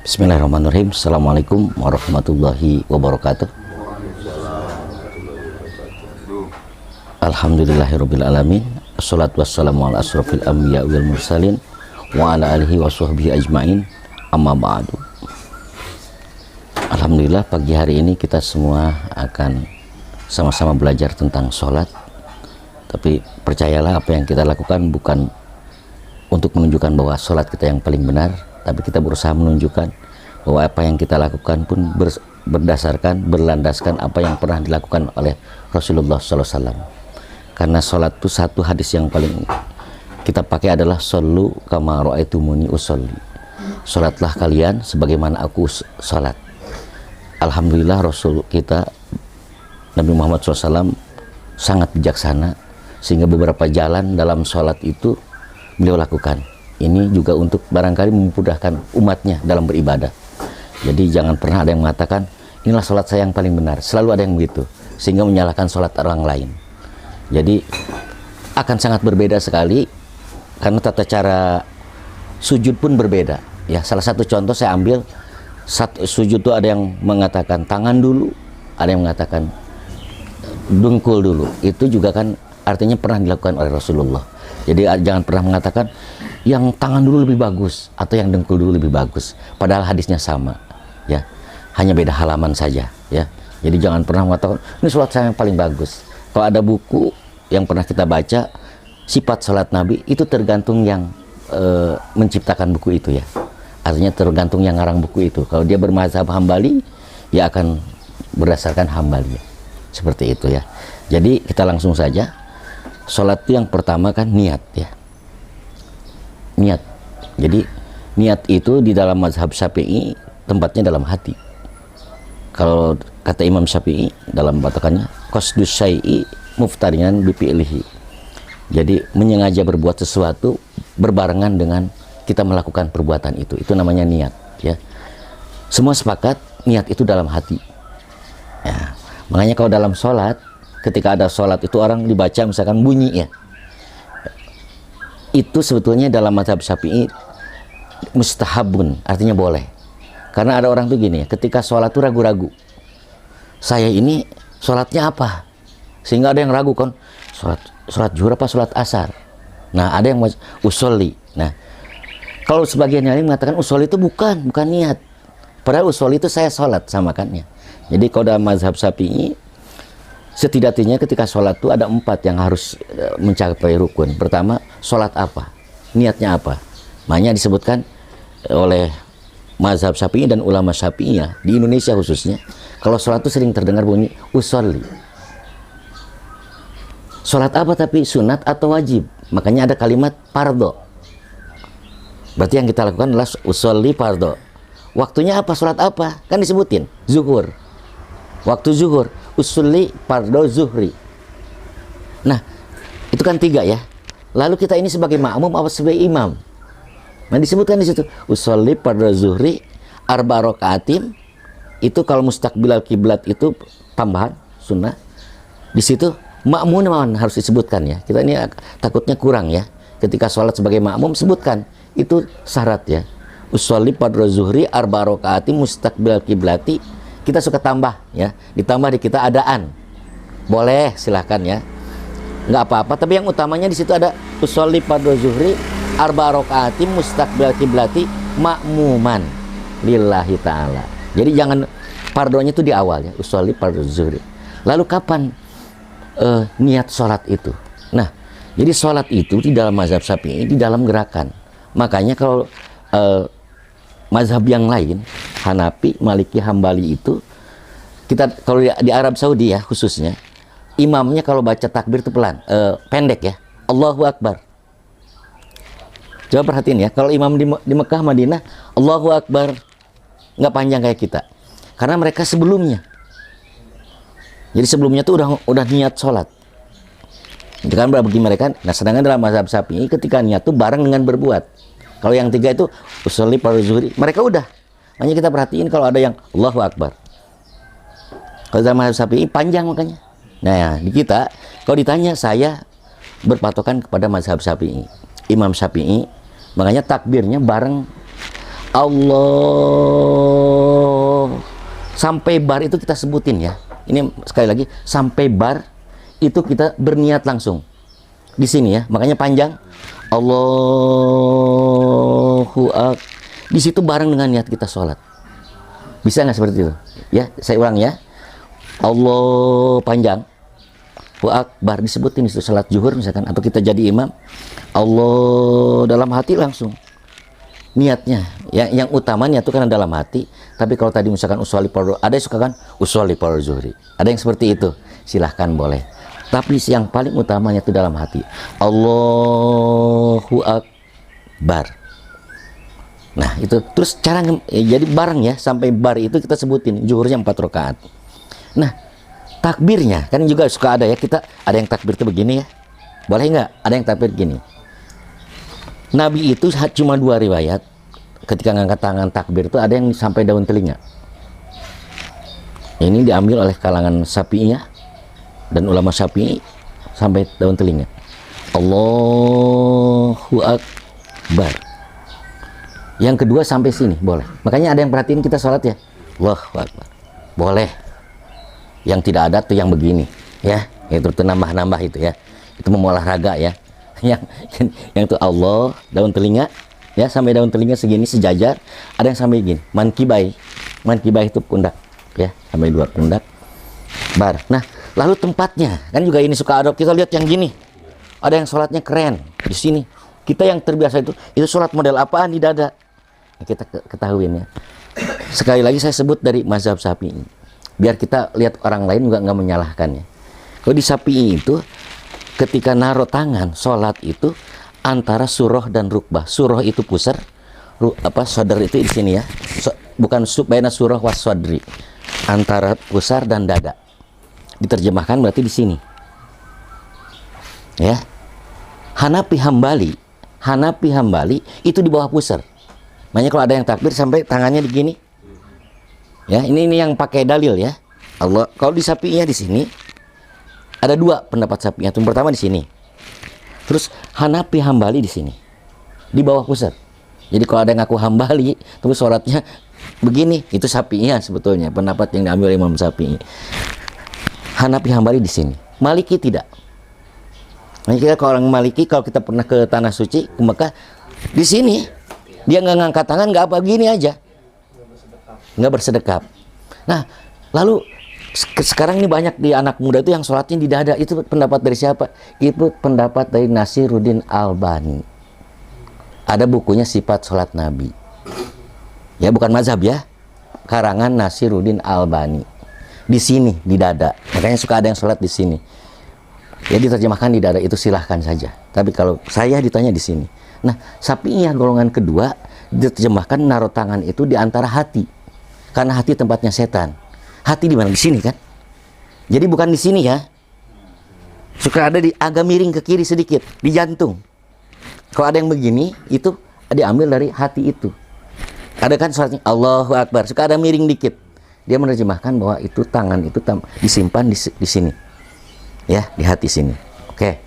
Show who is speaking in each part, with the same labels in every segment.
Speaker 1: Bismillahirrahmanirrahim. Assalamualaikum warahmatullahi wabarakatuh. Alhamdulillahirabbil alamin. Assalatu wassalamu ala asrofil anbiya wal mursalin wa ala alihi wa sahbihi ajmain. Amma ba'du. Alhamdulillah, pagi hari ini kita semua akan sama-sama belajar tentang sholat. Tapi percayalah, apa yang kita lakukan bukan untuk menunjukkan bahwa sholat kita yang paling benar, tapi kita berusaha menunjukkan bahwa apa yang kita lakukan pun berlandaskan apa yang pernah dilakukan oleh Rasulullah SAW. Karena sholat itu satu hadis yang paling kita pakai adalah shollu kama ra'aitumuni usolli. Sholatlah kalian sebagaimana aku sholat. Alhamdulillah, Rasul kita Nabi Muhammad SAW sangat bijaksana, sehingga beberapa jalan dalam sholat itu beliau lakukan. Ini juga untuk barangkali memudahkan umatnya dalam beribadah. Jadi jangan pernah ada yang mengatakan inilah sholat saya yang paling benar. Selalu ada yang begitu, sehingga menyalahkan sholat orang lain. Jadi akan sangat berbeda sekali, karena tata cara sujud pun berbeda. Ya, salah satu contoh saya ambil, sujud itu ada yang mengatakan tangan dulu, ada yang mengatakan dengkul dulu. Itu juga kan artinya pernah dilakukan oleh Rasulullah. Jadi jangan pernah mengatakan yang tangan dulu lebih bagus atau yang dengkul dulu lebih bagus, padahal hadisnya sama, ya, hanya beda halaman saja, ya. Jadi jangan pernah mengatakan ini sholat saya yang paling bagus. Kalau ada buku yang pernah kita baca sifat sholat Nabi, itu tergantung yang menciptakan buku itu, ya. Artinya tergantung yang ngarang buku itu. Kalau dia bermazhab Hambali, ya akan berdasarkan Hambali, seperti itu, ya. Jadi kita langsung saja. Sholat itu yang pertama kan niat, ya. Niat. Jadi niat itu di dalam mazhab Syafi'i tempatnya dalam hati. Kalau kata Imam Syafi'i dalam patokannya, qasdus syai'i muftarinan bi fi'lihi. Jadi menyengaja berbuat sesuatu berbarengan dengan kita melakukan perbuatan itu. Itu namanya niat, ya. Semua sepakat niat itu dalam hati. Ya. Makanya kalau dalam sholat, ketika ada sholat itu orang dibaca misalkan bunyi, ya, itu sebetulnya dalam mazhab Syafi'i mustahabun, artinya boleh. Karena ada orang tuh gini, ya, ketika sholat tuh ragu-ragu, saya ini sholatnya apa, sehingga ada yang ragu kan, sholat zuhur apa sholat asar. Nah, ada yang usolli. Nah, kalau sebagian yang lain mengatakan usolli itu bukan niat, padahal usolli itu saya sholat, samakannya. Jadi kalau dalam mazhab Syafi'i, setidaknya ketika sholat itu ada 4 yang harus mencapai rukun. Pertama, sholat apa? Niatnya apa? Makanya disebutkan oleh mazhab Syafi'i dan ulama Syafi'iyah di Indonesia khususnya, kalau sholat itu sering terdengar bunyi usolli. Sholat apa tapi sunat atau wajib? Makanya ada kalimat pardo. Berarti yang kita lakukan adalah usolli pardo. Waktunya apa? Sholat apa? Kan disebutin zuhur. Waktu zuhur, usolli pardo zuhri. Nah, itu kan 3, ya. Lalu kita ini sebagai makmum apa sebagai imam? Nah, disebutkan di situ usolli pardo zuhri arba rakaatin. Itu kalau mustaqbilal kiblat itu tambahan sunnah. Di situ makmuman harus disebutkan, ya. Kita ini takutnya kurang, ya. Ketika sholat sebagai makmum sebutkan, itu syarat, ya. Usolli pardo zuhri arba rakaatin mustaqbilal kiblati. Kita suka tambah, ya, ditambah di kita adaan, boleh, silahkan, ya, nggak apa-apa. Tapi yang utamanya di situ ada usolli pardo zuhri arba rakaati mustaqbil kiblati makmuman lillahi ta'ala. Jadi jangan pardonya itu di awal, ya, usolli pardo zuhri. Lalu kapan niat sholat itu? Nah, jadi sholat itu di dalam mazhab Syafi'i di dalam gerakan. Makanya kalau mazhab yang lain, Hanafi, Maliki, Hambali itu, kita kalau di Arab Saudi, ya, khususnya, imamnya kalau baca takbir itu pelan, pendek, ya, Allahu Akbar. Coba perhatiin, ya, kalau imam di Mekah, Madinah, Allahu Akbar, nggak panjang kayak kita, karena mereka sebelumnya. Jadi sebelumnya tuh udah niat sholat. Itu kan bagi mereka. Nah, sedangkan dalam mazhab Syafi'i ketika niat tuh bareng dengan berbuat. Kalau yang 3 itu usolli pardo zuhri, mereka udah. Makanya kita perhatiin kalau ada yang Allahu Akbar. Kalau dalam mazhab Syafi'i panjang makanya. Nah, di kita kalau ditanya, saya berpatokan kepada mazhab Syafi'i, Imam Syafi'i. Makanya takbirnya bareng Allah. Sampai bar itu kita sebutin ya. Ini sekali lagi, sampai bar itu kita berniat langsung. Di sini ya, makanya panjang. Allahu Akbar. Di situ bareng dengan niat kita sholat. Bisa nggak seperti itu? Ya, saya ulang ya. Allah panjang. Allahu Akbar disebutin itu sholat zuhur misalkan, atau kita jadi imam. Allah dalam hati langsung. Niatnya yang utamanya itu kan dalam hati. Tapi kalau tadi misalkan usolli fardu, ada yang suka kan usolli fardu zuhri, ada yang seperti itu, silahkan boleh. Tapi yang paling utamanya itu dalam hati. Allahu Akbar. Nah itu terus cara jadi bareng ya, sampai bar itu kita sebutin zuhurnya 4 rakaat. Nah takbirnya kan juga suka ada ya, kita ada yang takbir itu begini ya, boleh nggak? Ada yang takbir gini. Nabi itu cuma 2 riwayat ketika ngangkat tangan takbir itu ada yang sampai daun telinga. Ini diambil oleh kalangan Syafi'iyah dan ulama Syafi'i sampai daun telinga. Allahu Akbar. Yang kedua sampai sini boleh. Makanya ada yang perhatiin kita sholat ya, Allahu Akbar. Boleh. Yang tidak ada tuh yang begini ya, itu nambah-nambah itu ya. Itu mau olahraga ya. yang itu Allah daun telinga ya, sampai daun telinga segini sejajar. Ada yang sampai gini, mankibai itu pundak ya, sampai 2 pundak bar. Nah lalu tempatnya kan juga ini suka ada, kita lihat yang gini, ada yang sholatnya keren di sini. Kita yang terbiasa itu sholat model apaan di dada, kita ketahuin ya. Sekali lagi saya sebut dari mazhab Syafi'i biar kita lihat orang lain juga nggak menyalahkannya. Kalau di Syafi'i itu ketika naruh tangan sholat itu antara surah dan rukbah. Surah itu pusar, sodar itu di sini ya, bukan baina surah was sodri, antara pusar dan dada. Diterjemahkan berarti di sini ya. Hanafi Hambali itu di bawah pusar. Makanya kalau ada yang takbir sampai tangannya begini ya, ini yang pakai dalil ya Allah. Kalau di Syafi'iyah di sini ada 2 pendapat Syafi'iyah. Yang pertama di sini. Terus Hanafi Hambali di sini. Di bawah pusat. Jadi kalau ada yang ngaku Hambali, terus sholatnya begini, itu Syafi'iyah sebetulnya. Pendapat yang diambil oleh Imam Syafi'i. Hanafi Hambali di sini. Maliki tidak. Nah, kita kalau orang Maliki, kalau kita pernah ke Tanah Suci, ke Mekah, di sini dia nggak ngangkat tangan, nggak apa, gini aja. Nggak bersedekap. Nah, lalu sekarang ini banyak di anak muda itu yang sholatnya di dada. Itu pendapat dari siapa? Itu pendapat dari Nasiruddin Albani. Ada bukunya Sifat Sholat Nabi ya, bukan mazhab ya, karangan Nasiruddin Albani. Di sini di dada, makanya suka ada yang sholat di sini ya, diterjemahkan di dada. Itu silahkan saja, tapi kalau saya ditanya di sini. Nah Syafi'iyah golongan kedua diterjemahkan naruh tangan itu di antara hati, karena hati tempatnya setan. Hati di mana? Di sini kan. Jadi bukan di sini ya. Suka ada di agak miring ke kiri sedikit, di jantung. Kalau ada yang begini, itu diambil dari hati itu. Ada kan sholatnya Allahu Akbar, suka ada miring dikit. Dia menerjemahkan bahwa itu tangan itu disimpan di sini. Ya, di hati sini. Oke.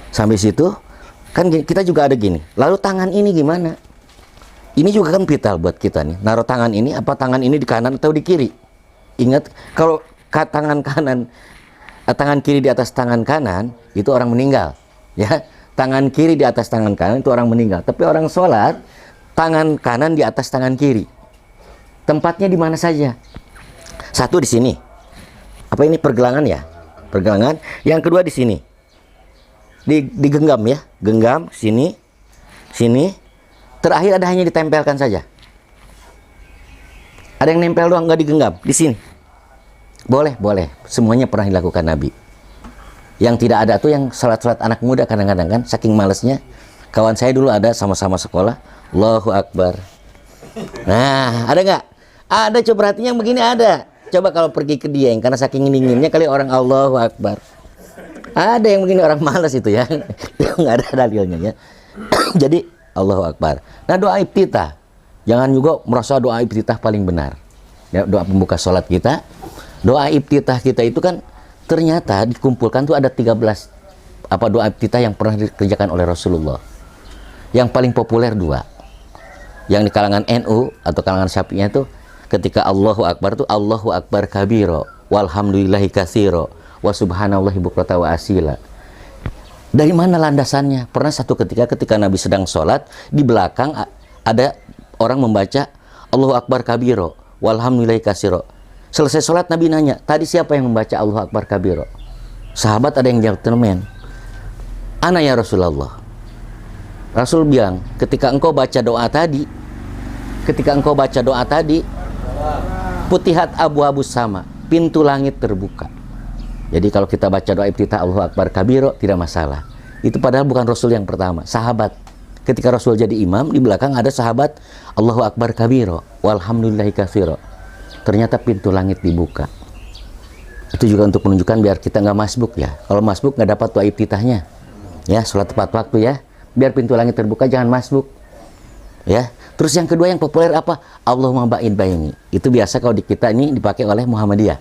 Speaker 1: Sampai situ kan kita juga ada gini. Lalu tangan ini gimana? Ini juga kan vital buat kita nih. Naruh tangan ini, apa tangan ini di kanan atau di kiri? Ingat, kalau tangan kiri di atas tangan kanan itu orang meninggal ya. Tangan kiri di atas tangan kanan itu orang meninggal. Tapi orang sholat tangan kanan di atas tangan kiri. Tempatnya di mana saja? Satu di sini. Apa ini, pergelangan ya? Pergelangan. Yang kedua di sini. Digenggam ya, genggam sini. Terakhir ada hanya ditempelkan saja. Ada yang nempel doang, nggak digenggam di sini. Boleh. Semuanya pernah dilakukan Nabi. Yang tidak ada tuh yang salat-salat anak muda kadang-kadang kan, saking malesnya. Kawan saya dulu ada sama-sama sekolah, Allahu Akbar. Nah, ada nggak? Ada, coba perhatinya yang begini ada. Coba kalau pergi ke Dieng, karena saking inginnya kali orang Allahu Akbar. Ada yang begini, orang malas itu ya. Nggak ada dalilnya ya. Jadi Allahu Akbar. Nah doa iftitah, jangan juga merasa doa iftitah paling benar. Ya, doa pembuka sholat kita, doa iftitah kita itu kan ternyata dikumpulkan tuh ada 13 doa iftitah yang pernah dikerjakan oleh Rasulullah. Yang paling populer 2. Yang di kalangan NU atau kalangan Syafi'iyah itu ketika Allahu Akbar itu Allahu Akbar kabiro walhamdulillahi katsiro wa subhanallahi bukrata wa asila. Dari mana landasannya? Pernah satu ketika Nabi sedang sholat, di belakang ada orang membaca Allahu Akbar kabiro walhamdulillahi katsiro. Selesai sholat Nabi nanya, tadi siapa yang membaca Allahu Akbar kabiro? Sahabat ada yang jawab, temen, ana ya Rasulullah. Rasul bilang, ketika engkau baca doa tadi, putihat abu-abu sama, pintu langit terbuka. Jadi kalau kita baca doa iftitah Allahu Akbar kabiro, tidak masalah. Itu padahal bukan Rasul yang pertama, sahabat. Ketika Rasul jadi imam, di belakang ada sahabat Allahu Akbar kabiro walhamdulillahi katsiro. Ternyata pintu langit dibuka. Itu juga untuk menunjukkan biar kita nggak masbuk ya. Kalau masbuk nggak dapat doa iftitahnya. Ya, sholat tepat waktu ya. Biar pintu langit terbuka, jangan masbuk. Ya. Terus yang kedua yang populer apa? Allahumma ba'id baini. Itu biasa kalau di kita ini dipakai oleh Muhammadiyah.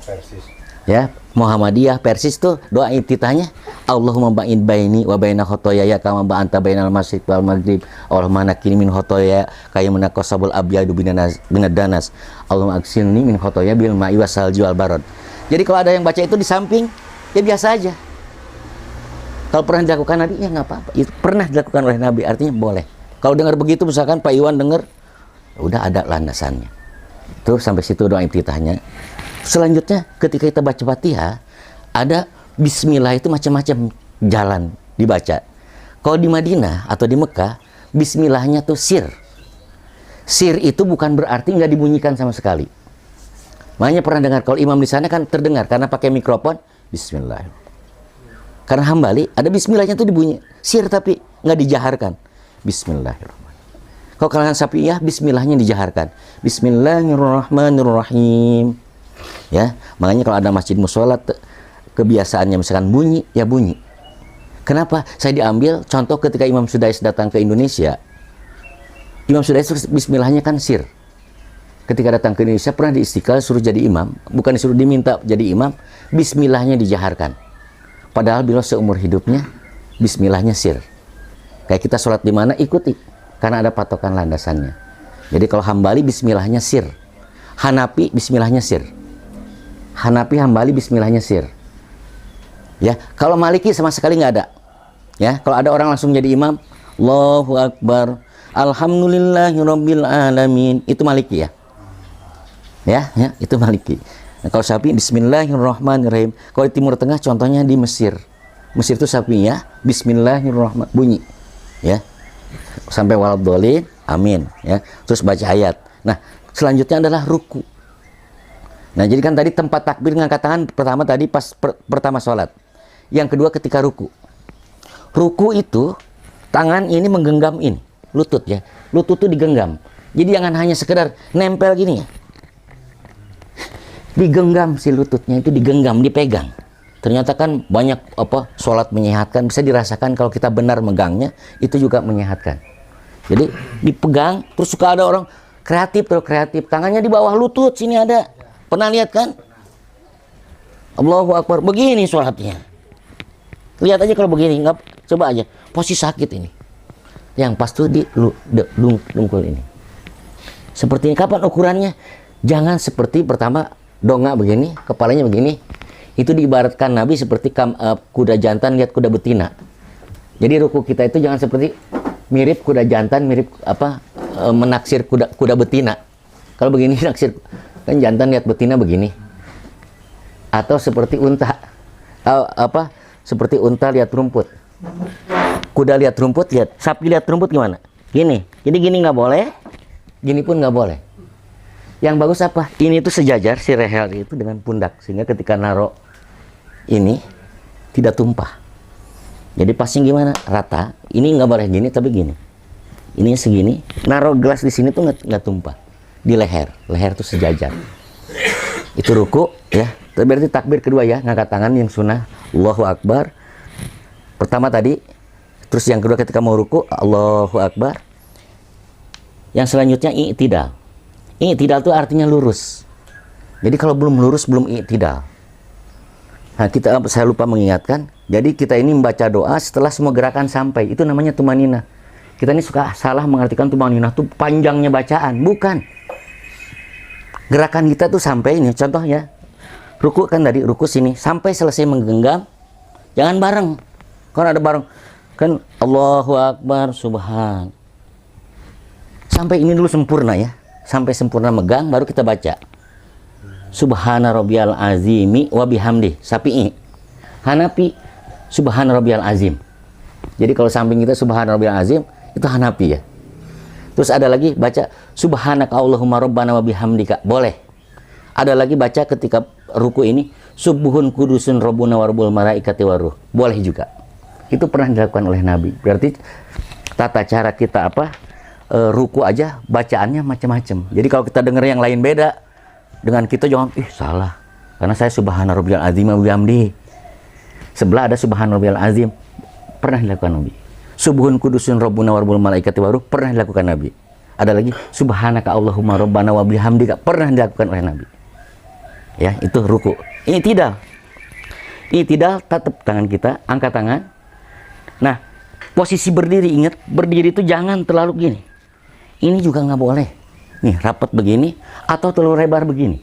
Speaker 2: Persis.
Speaker 1: Ya, Muhammadiyah Persis tuh doa iftitahnya Allahumma ba'id baini wa baina khotoyaya kama ba'anta bainal masyriq wal maghrib. Allahumma nakini min khotoyaya kaya munakosabul abyadu binadanas. Allahumma aksilni min khotoyaya bil ma'i wasalji wal barad. Jadi kalau ada yang baca itu di samping, ya biasa aja. Kalau pernah dilakukan Nabi, ya nggak apa-apa. Itu pernah dilakukan oleh Nabi, artinya boleh. Kalau dengar begitu, misalkan Pak Iwan dengar, udah ada landasannya. Tuh sampai situ doa iftitahnya. Selanjutnya ketika kita baca Fatihah, ada bismillah itu macam-macam jalan dibaca. Kalau di Madinah atau di Mekah, bismillahnya tuh sir. Sir itu bukan berarti nggak dibunyikan sama sekali. Makanya pernah dengar kalau imam di sana kan terdengar karena pakai mikrofon bismillah. Karena Hambali ada bismillahnya tuh dibunyi sir tapi nggak dijaharkan. Bismillahirrahmanirrahim. Kalau kalangan Syafi'iyah bismillahnya dijaharkan. Bismillahirrahmanirrahim. Ya, makanya kalau ada masjid musholat kebiasaannya misalkan bunyi, ya bunyi. Kenapa? Saya diambil contoh ketika Imam Sudais datang ke Indonesia. Imam Sudais bismillahnya kan sir. Ketika datang ke Indonesia pernah di Istiqlal suruh jadi imam, bukan disuruh diminta jadi imam, bismillahnya dijaharkan. Padahal beliau seumur hidupnya bismillahnya sir. Kayak kita sholat di mana ikuti, karena ada patokan landasannya. Jadi kalau Hambali bismillahnya sir, Hanafi bismillahnya sir, Hanafi Hambali bismillahnya sir. Ya, kalau Maliki sama sekali nggak ada. Ya, kalau ada orang langsung jadi imam, Allahu Akbar, Alhamdulillahirabbil alamin, itu Maliki ya. Ya, itu Maliki. Nah, kalau Syafi'i bismillahirrahmanirrahim. Kalau di Timur Tengah contohnya di Mesir. Mesir itu Syafi'i ya, bismillahirrahmanirrahim bunyi. Ya. Sampai waladhdallin, amin ya. Terus baca ayat. Nah, selanjutnya adalah ruku. Nah, jadi kan tadi tempat takbir ngangkat tangan pertama tadi pas pertama sholat. Yang kedua ketika ruku. Ruku itu tangan ini menggenggam ini, lutut ya. Lutut itu digenggam. Jadi jangan hanya sekedar nempel gini ya. Digenggam si lututnya itu digenggam, dipegang. Ternyata kan banyak sholat menyehatkan, bisa dirasakan kalau kita benar megangnya, itu juga menyehatkan. Jadi dipegang, terus suka ada orang kreatif, tangannya di bawah lutut, sini ada. Pernah lihat kan? Allahu Akbar, begini sholatnya. Lihat aja kalau begini, nggak, coba aja, posisi sakit ini. Yang pas tuh di dungkul ini. Seperti ini, kapan ukurannya? Jangan seperti pertama, dongak begini, kepalanya begini. Itu diibaratkan Nabi seperti kuda jantan lihat kuda betina. Jadi ruku kita itu jangan seperti mirip kuda jantan, mirip menaksir kuda betina. Kalau begini naksir kan jantan lihat betina begini. Atau seperti unta. Seperti unta lihat rumput. Kuda lihat rumput, sapi lihat rumput gimana? Gini. Jadi gini nggak boleh, gini pun nggak boleh. Yang bagus apa? Ini tuh sejajar si rehel itu dengan pundak sehingga ketika naro ini tidak tumpah. Jadi pasnya gimana? Rata. Ini nggak boleh gini tapi gini. Ini segini. Naro gelas di sini tuh nggak tumpah. Di leher. Leher tuh sejajar. Itu ruku ya. Berarti takbir kedua ya, ngangkat tangan yang sunnah. Allahu Akbar. Pertama tadi. Terus yang kedua ketika mau ruku, Allahu Akbar. Yang selanjutnya i'tidal. I'tidal itu artinya lurus. Jadi kalau belum lurus, belum i'tidal. Nah, saya lupa mengingatkan. Jadi kita ini membaca doa setelah semua gerakan sampai. Itu namanya tumanina. Kita ini suka salah mengartikan tumaninah tuh panjangnya bacaan. Bukan. Gerakan kita tuh sampai ini, contohnya ruku kan tadi, ruku sini sampai selesai menggenggam, jangan bareng. Kalau ada bareng kan Allahu Akbar subhan. Sampai ini dulu sempurna ya. Sampai sempurna megang baru kita baca. Subhana rabbiyal azimi wa bihamdi. Syafi'i. Hanafi subhana rabbiyal azim. Jadi kalau samping kita subhana rabbiyal azim itu Hanafi ya. Terus ada lagi baca subhanaka Allahumma rabbana wa bihamdika. Boleh. Ada lagi baca ketika ruku ini subuhun kudusun rabbuna wa rabbul malaikati waruh. Boleh juga. Itu pernah dilakukan oleh Nabi. Berarti tata cara kita ruku aja bacaannya macam-macam. Jadi kalau kita dengar yang lain beda dengan kita, jangan salah. Karena saya subhana rabbiyal azim wa bihamdi. Sebelah ada subhana rabbiyal azim. Pernah dilakukan Nabi. Subuhun kudusun rabbuna wa rabbul malaikati waruh. Pernah dilakukan Nabi. Ada lagi subhanaka Allahumma rabbana wa bihamdika. Pernah dilakukan oleh Nabi. Ya, itu ruku. Ini tidak. Ini tidak, tatap tangan kita, angkat tangan. Nah, posisi berdiri, ingat, berdiri itu jangan terlalu gini. Ini juga nggak boleh. Nih, rapat begini atau terlalu lebar begini.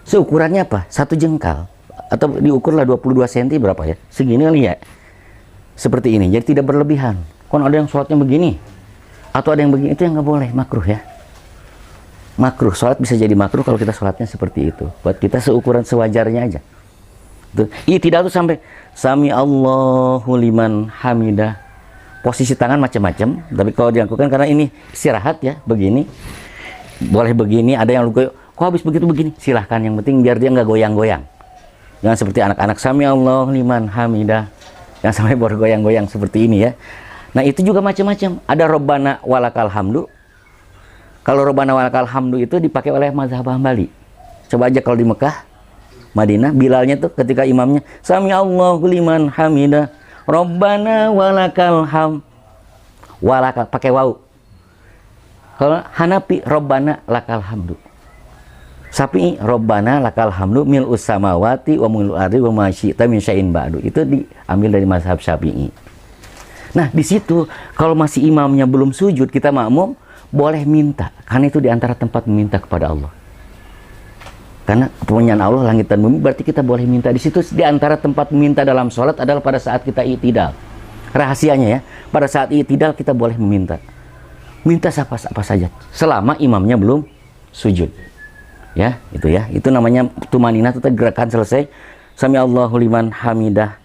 Speaker 1: Seukurannya apa? 1 jengkal. Atau diukurlah 22 cm berapa ya? Segini kali ya. Seperti ini. Jadi tidak berlebihan. Kalau ada yang sholatnya begini atau ada yang begini, itu yang nggak boleh, makruh ya. Makruh, sholat bisa jadi makruh kalau kita sholatnya seperti itu. Buat kita seukuran sewajarnya aja. Tidak tuh sampai sami Allahu liman hamidah. Posisi tangan macam-macam, tapi kalau dilakukan karena ini istirahat ya, begini. Boleh begini, ada yang lugu, kok habis begitu begini? Silahkan, yang penting biar dia nggak goyang-goyang. Jangan seperti anak-anak sami Allahu liman hamidah. Jangan sampai bergoyang-goyang seperti ini ya. Nah, itu juga macam-macam. Ada Rabbana walakal hamdu. Kalau Rabbana walakal hamdu itu dipakai oleh mazhab Hambali. Coba aja kalau di Mekah, Madinah, Bilalnya tuh ketika imamnya sami Allahu liman hamidah, Rabbana walakal ham. Walakal pakai waw. Kalau Hanafi Rabbana lakal hamdu. Syafi'i Rabbana lakal hamdu mil'us samawati wa mil'ul ardi wa ma syi'ta min syai'in ba'du. Itu diambil dari mazhab Syafi'i. Nah, di situ kalau masih imamnya belum sujud, kita makmum boleh minta, karena itu diantara tempat meminta kepada Allah. Karena kepunyaan Allah langit dan bumi, berarti kita boleh minta. Di situ diantara tempat meminta dalam sholat adalah pada saat kita i'tidal. Rahasianya ya, pada saat i'tidal kita boleh meminta. Minta apa saja, selama imamnya belum sujud. Ya, itu ya. Itu namanya tumaninah, itu gerakan selesai. Sami Allahu liman hamidah.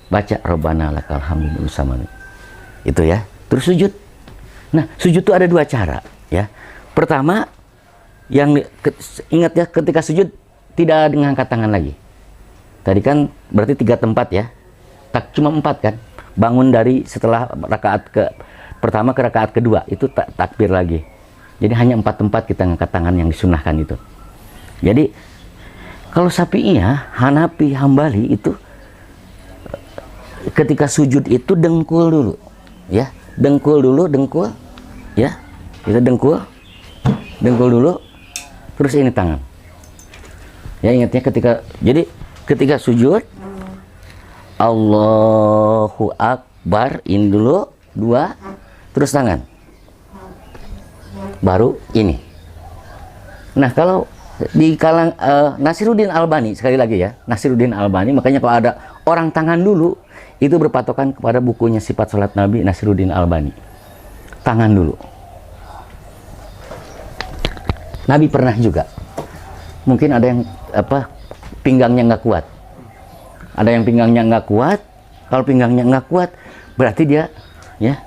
Speaker 1: Baca Rabbana lakal hamdu bersama. Itu ya. Terus sujud. Nah, sujud itu ada 2 cara, ya. Pertama, yang ingat ya, ketika sujud tidak mengangkat tangan lagi. Tadi kan berarti 3 tempat ya. Cuma 4 kan. Bangun dari setelah rakaat pertama ke rakaat kedua, itu takbir lagi. Jadi hanya 4 tempat kita ngangkat tangan yang disunahkan itu. Jadi kalau Syafi'iyah, Hanafi, Hambali itu ketika sujud itu dengkul dulu, ya, dengkul dulu, dengkul, ya, kita dengkul dulu, terus ini tangan. Ya, ingatnya ketika sujud, Allahu Akbar, ini dulu 2, terus tangan. Baru ini. Nah, kalau di kalang Nasiruddin Albani, sekali lagi ya, Nasiruddin Albani, makanya kalau ada orang tangan dulu, itu berpatokan kepada bukunya Sifat Salat Nabi Nasiruddin Albani. Tangan dulu. Nabi pernah juga, mungkin ada yang pinggangnya nggak kuat. Ada yang pinggangnya nggak kuat. Kalau pinggangnya nggak kuat, berarti dia ya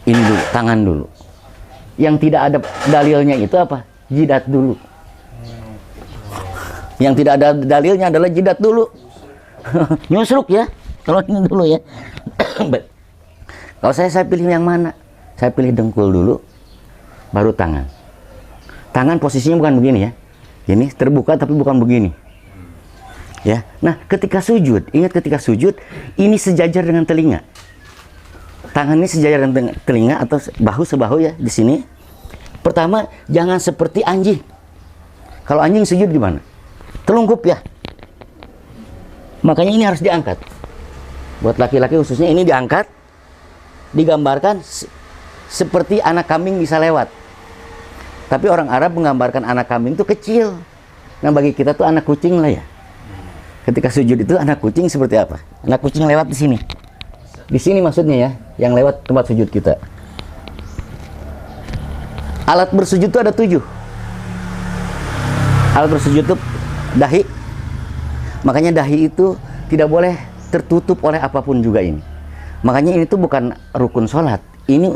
Speaker 1: ini dulu, tangan dulu. Yang tidak ada dalilnya itu apa? Jidat dulu. Yang tidak ada dalilnya adalah jidat dulu. Nyusruk ya. Kalau ini dulu ya. Kalau saya pilih yang mana? Saya pilih dengkul dulu, baru tangan. Tangan posisinya bukan begini ya. Ini terbuka tapi bukan begini. Ya. Nah, ketika sujud, ingat ketika sujud, ini sejajar dengan telinga. Tangan ini sejajar dengan telinga atau bahu sebahu ya di sini. Pertama, jangan seperti anjing. Kalau anjing sujud gimana? Telungkup ya. Makanya ini harus diangkat. Buat laki-laki khususnya ini diangkat. digambarkan seperti anak kambing bisa lewat. Tapi orang Arab menggambarkan anak kambing itu kecil. Nah bagi kita tuh anak kucing lah ya. Ketika sujud itu anak kucing seperti apa? Anak kucing lewat di sini. Di sini maksudnya ya, yang lewat tempat sujud kita. Alat bersujud itu ada 7. Alat bersujud itu dahi. Makanya dahi itu tidak boleh tertutup oleh apapun juga ini. Makanya ini tuh bukan rukun sholat. Ini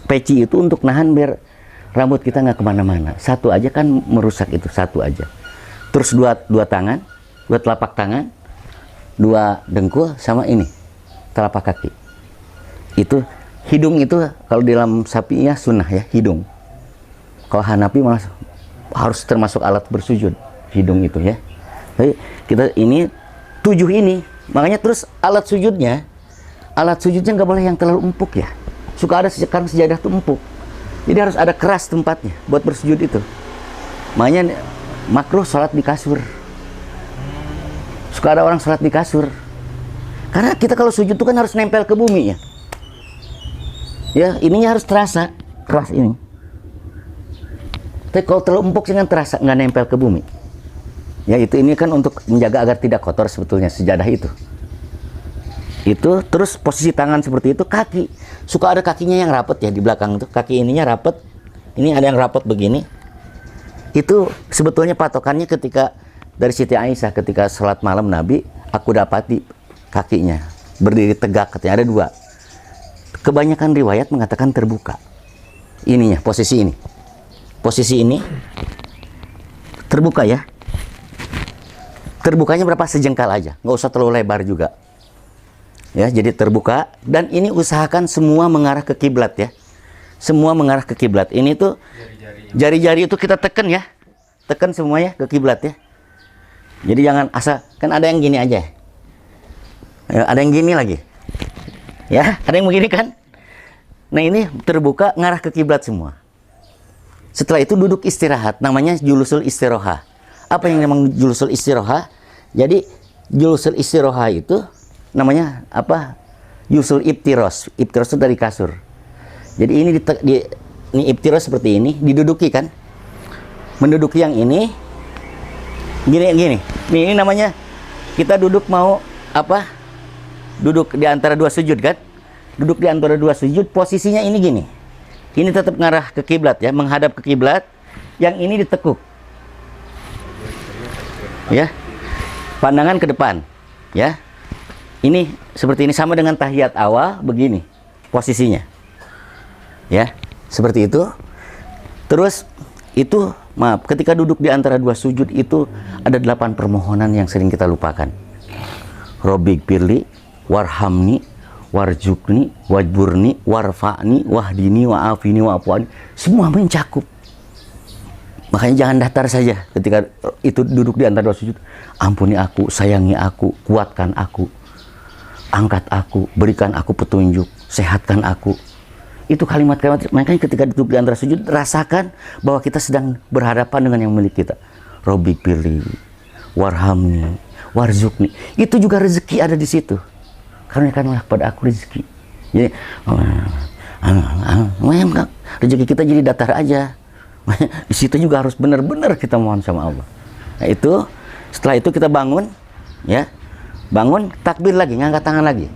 Speaker 1: peci itu untuk nahan biar rambut kita nggak kemana-mana. Satu aja kan merusak itu, satu aja. Terus dua tangan, 2 telapak tangan, 2 dengkul sama ini telapak kaki. Itu hidung itu kalau di dalam sapinya sunnah ya, hidung. Kalau Hanafi malah harus termasuk alat bersujud, hidung itu ya. Tapi kita ini 7 ini, makanya terus alat sujudnya nggak boleh yang terlalu empuk ya. Suka ada sekarang sejadah tuh empuk. Jadi harus ada keras tempatnya buat bersujud itu. Makanya makruh sholat di kasur. Suka ada orang sholat di kasur. Karena kita kalau sujud itu kan harus nempel ke bumi ya. Ya, ininya harus terasa keras ini. Tapi kalau terlalu empuk jangan terasa, nggak nempel ke bumi. Ya itu ini kan untuk menjaga agar tidak kotor sebetulnya sejadah itu. Itu terus posisi tangan seperti itu, kaki. Suka ada kakinya yang rapat ya di belakang tuh. Kaki ininya rapat. Ini ada yang rapat begini. Itu sebetulnya patokannya ketika dari Siti Aisyah ketika sholat malam Nabi, aku dapati kakinya berdiri tegak, katanya ada 2. Kebanyakan riwayat mengatakan terbuka. Ininya, posisi ini. Posisi ini terbuka ya. Terbukanya berapa sejengkal aja, nggak usah terlalu lebar juga. Ya, jadi terbuka dan ini usahakan semua mengarah ke kiblat ya. Semua mengarah ke kiblat. Ini tuh jari-jari itu kita tekan ya. Tekan semuanya ke kiblat ya. Jadi jangan asal, kan ada yang gini aja. Ya, ada yang gini lagi. Ya, ada yang begini kan? Nah, ini terbuka ngarah ke kiblat semua. Setelah itu duduk istirahat, namanya julusul istiroha. Apa yang memang julusul istiroha? Jadi julusul istiroha itu namanya apa? Julusul ibtiros. Ibtiros itu dari kasur. Jadi ini ini ibtiros seperti ini, diduduki kan? Menduduki yang ini, gini. Ini namanya kita duduk mau apa? Duduk di antara 2 sujud kan? Duduk di antara 2 sujud, posisinya ini gini. Ini tetap ngarah ke kiblat ya, menghadap ke kiblat. Yang ini ditekuk. Ya. Pandangan ke depan, ya. Ini seperti ini sama dengan tahiyat awal begini posisinya. Ya, seperti itu. Terus itu maaf, ketika duduk di antara 2 sujud itu ada 8 permohonan yang sering kita lupakan. Robbik pirli, warhamni, warjukni, wajburni, warfa'ni, wahdini, wa'afini, wa'afuani. Semua mencakup. Makanya jangan datar saja ketika itu duduk di antara 2 sujud. Ampuni aku, sayangi aku, kuatkan aku, angkat aku, berikan aku petunjuk, sehatkan aku. Itu kalimat-kalimat. Makanya ketika duduk di antara sujud, rasakan bahwa kita sedang berhadapan dengan yang milik kita. Robbik pilih, warhamni, warzukni. Itu juga rezeki ada di situ. Karuniakanlah kepada aku rezeki. Jadi rezeki kita jadi datar aja. Di situ juga harus benar-benar kita mohon sama Allah. Nah itu setelah itu kita bangun, ya, bangun takbir lagi, ngangkat tangan lagi.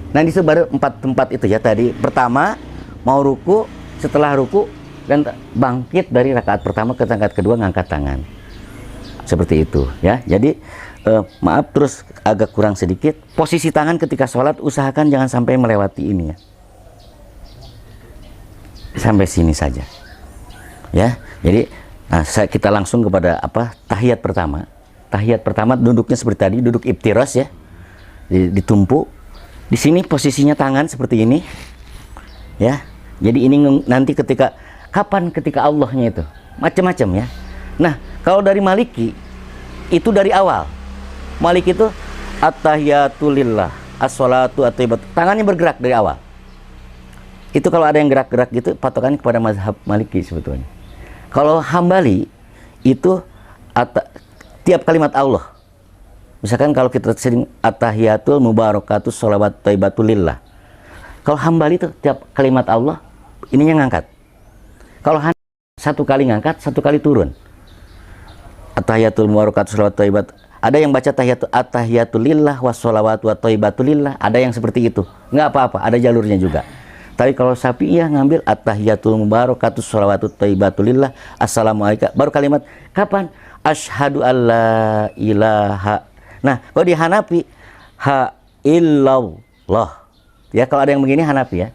Speaker 1: Nah itu baru 4 tempat itu ya tadi. Pertama mau ruku, setelah ruku dan bangkit dari rakaat pertama ke rakaat kedua ngangkat tangan. Seperti itu ya. Jadi maaf terus agak kurang sedikit. Posisi tangan ketika sholat usahakan jangan sampai melewati ini ya. Sampai sini saja. Ya, jadi kita langsung kepada apa? Tahiyat pertama. Tahiyat pertama duduknya seperti tadi, duduk ibtiros ya. Ditumpuk. Di sini posisinya tangan seperti ini. Ya. Jadi ini nanti ketika kapan ketika Allahnya itu? Macam-macam ya. Nah, kalau dari Maliki itu dari awal. Maliki itu at-tahiyatu lillah, as-sholatu at-thayyibat. Tangannya bergerak dari awal. Itu kalau ada yang gerak-gerak gitu patokannya kepada mazhab Maliki sebetulnya. Kalau Hambali itu tiap kalimat Allah. Misalkan kalau kita sering at-tahiyatul mubarakatus sholawat thayyibatul lillah. Kalau Hambali itu tiap kalimat Allah ininya ngangkat. Kalau satu kali ngangkat, satu kali turun. At-tahiyatul mubarakatuh shalawat thayyibat. Ada yang baca at-tahiyatul lillah wassalawatu wa thayyibatul lillah. Ada yang seperti itu. Nggak apa-apa, ada jalurnya juga. Tapi kalau Syafi'iyah ngambil at-tahiyatul mubarakatuh shalawatu thayyibatul lillah assalamualaikum. Baru kalimat kapan? Asyhadu alla ilaha. Nah, kalau di Hanafi ha illallah. Ya, kalau ada yang begini Hanafi ya.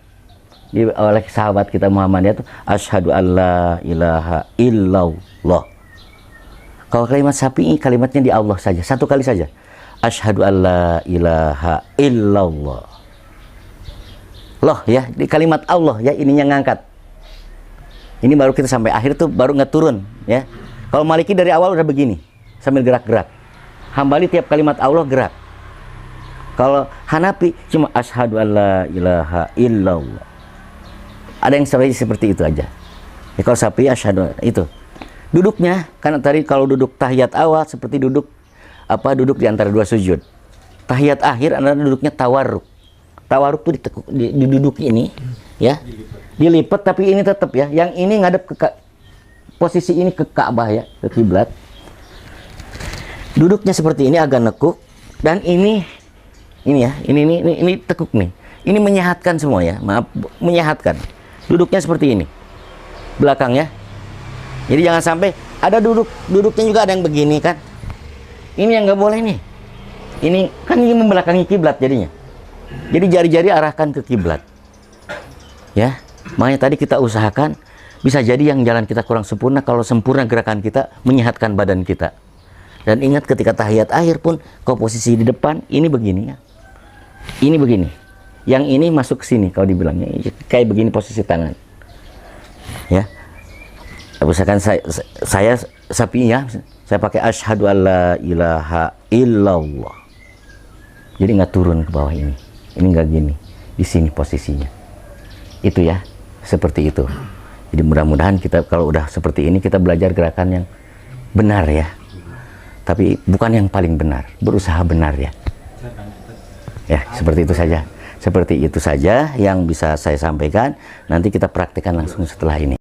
Speaker 1: Oleh sahabat kita Muhammadiyah itu asyhadu alla ilaha illallah. Kalau kalimat Syafi'i kalimatnya di Allah saja, satu kali saja. Asyhadu alla ilaha illallah. Loh ya, di kalimat Allah ya ininya ngangkat. Ini baru kita sampai akhir tuh baru ngeturun ya. Kalau Maliki dari awal udah begini sambil gerak-gerak. Hambali tiap kalimat Allah gerak. Kalau Hanafi cuma asyhadu alla ilaha illallah. Ada yang seperti itu aja. Ya, kalau Syafi'i asyhadu itu. Duduknya karena tadi kalau duduk tahiyat awal seperti duduk di antara dua sujud. Tahiyat akhir adalah duduknya tawarruk. Tawarruk itu diduduk ini ya. Dilipat tapi ini tetap ya. Yang ini ngadep ke posisi ini ke Ka'bah ya, ke kiblat. Duduknya seperti ini agak nekuk dan ini ya, ini tekuk nih. Ini menyehatkan semua ya. Maaf, menyehatkan. Duduknya seperti ini. Belakang ya. Jadi jangan sampai ada duduknya juga ada yang begini kan. Ini yang nggak boleh nih. Ini kan ini membelakangi kiblat jadinya. Jadi jari-jari arahkan ke kiblat. Ya. Makanya tadi kita usahakan bisa jadi yang jalan kita kurang sempurna, kalau sempurna gerakan kita menyehatkan badan kita. Dan ingat ketika tahiyat akhir pun posisi di depan ini begini ya. Ini begini. Yang ini masuk ke sini kalau dibilangnya kayak begini posisi tangan. Ya. Misalkan saya Syafi'iyah, saya pakai asyhadu alla ilaha illallah. Jadi nggak turun ke bawah ini. Ini nggak gini. Di sini posisinya. Itu ya. Seperti itu. Jadi mudah-mudahan kita kalau udah seperti ini kita belajar gerakan yang benar ya. Tapi bukan yang paling benar, berusaha benar ya. Ya, seperti itu saja. Seperti itu saja yang bisa saya sampaikan. Nanti kita praktekkan langsung setelah ini.